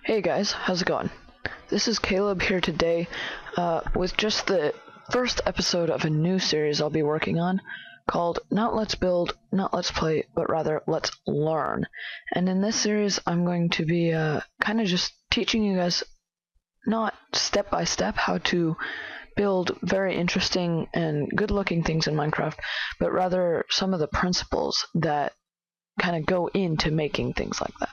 Hey guys, how's it going? This is Caleb here today with just the first episode of a new series I'll be working on called Not Let's Build, Not Let's Play, but rather Let's Learn. And in this series I'm going to be kind of just teaching you guys not step by step how to build very interesting and good looking things in Minecraft, but rather some of the principles that kind of go into making things like that.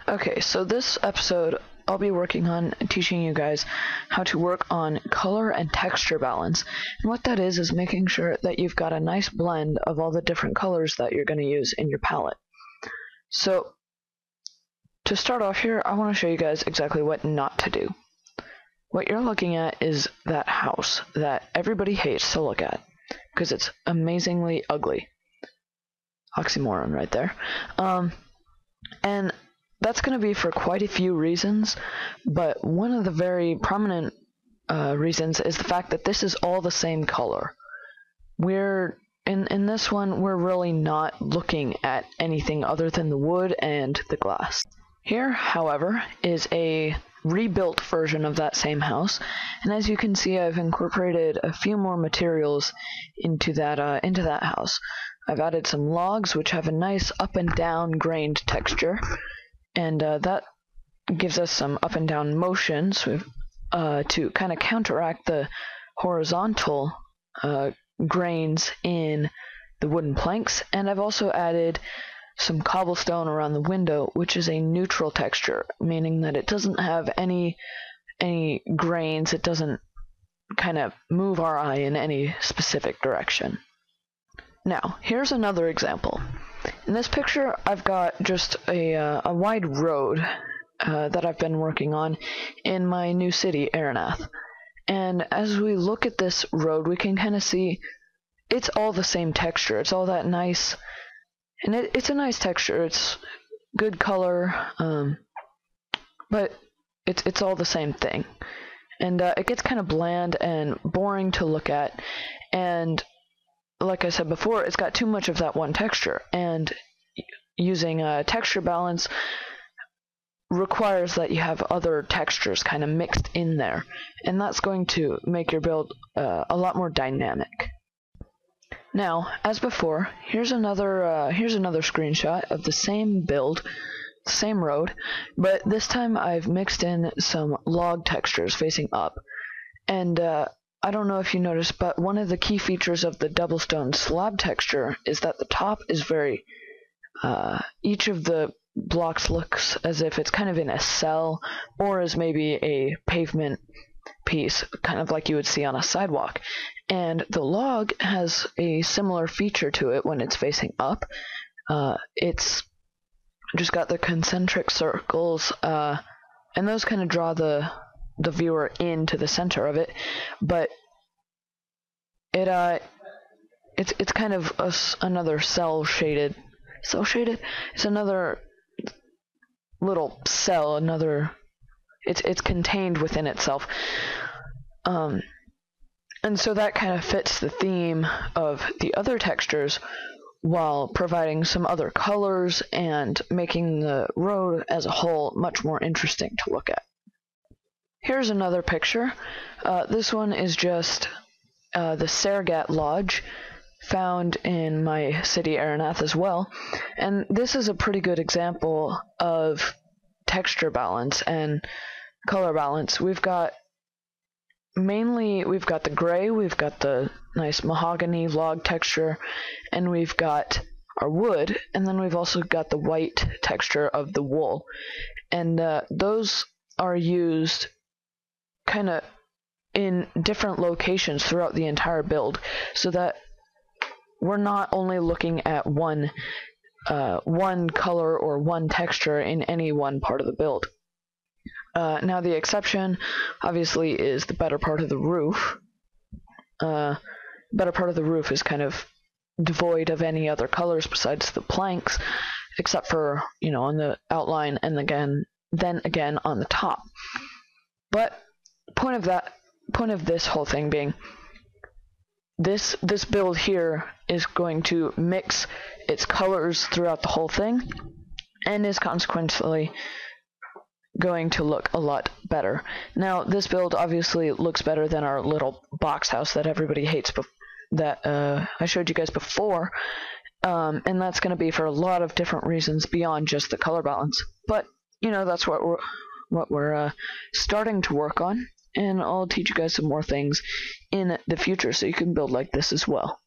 Okay, so this episode I'll be working on teaching you guys how to work on color and texture balance. And what that is making sure that you've got a nice blend of all the different colors that you're going to use in your palette. So to start off here, I want to show you guys exactly what not to do. What you're looking at is that house that everybody hates to look at because it's amazingly ugly. Oxymoron right there. And that's going to be for quite a few reasons, but one of the very prominent reasons is the fact that this is all the same color. We're in this one, we're really not looking at anything other than the wood and the glass. Here, however, is a rebuilt version of that same house, and as you can see, I've incorporated a few more materials into that house. I've added some logs, which have a nice up and down grained texture. And that gives us some up and down motions to kind of counteract the horizontal grains in the wooden planks. And I've also added some cobblestone around the window, which is a neutral texture, meaning that it doesn't have any grains. It doesn't kind of move our eye in any specific direction. Now, here's another example. In this picture, I've got just a wide road that I've been working on in my new city, Aranath. And as we look at this road, we can kind of see it's all the same texture. It's all that nice, and it's a nice texture. It's good color, but it's all the same thing. And it gets kind of bland and boring to look at, and like I said before, it's got too much of that one texture, and using texture balance requires that you have other textures kind of mixed in there, and that's going to make your build a lot more dynamic. Now, as before, here's another screenshot of the same build, same road, but this time I've mixed in some log textures facing up, and I don't know if you noticed, but one of the key features of the double stone slab texture is that the top is very, each of the blocks looks as if it's kind of in a cell, or as maybe a pavement piece, kind of like you would see on a sidewalk. And the log has a similar feature to it when it's facing up. It's just got the concentric circles, and those kind of draw the viewer into the center of it, but it's kind of another cell shaded. It's another little cell. It's contained within itself, and so that kind of fits the theme of the other textures, while providing some other colors and making the road as a whole much more interesting to look at. Here's another picture. This one is just the Sergat Lodge, found in my city Aranath as well, and this is a pretty good example of texture balance and color balance. We've got the gray, we've got the nice mahogany log texture, and we've got our wood, and then we've also got the white texture of the wool, and those are used kind of in different locations throughout the entire build, so that we're not only looking at one color or one texture in any one part of the build. Now the exception obviously is the better part of the roof. Better part of the roof is kind of devoid of any other colors besides the planks, except for, on the outline, and then again on the top. But point of this whole thing being, this build here is going to mix its colors throughout the whole thing, and is consequently going to look a lot better. Now, this build obviously looks better than our little box house that everybody hates that I showed you guys before, and that's going to be for a lot of different reasons beyond just the color balance. But, you know, that's what we're starting to work on, and I'll teach you guys some more things in the future so you can build like this as well.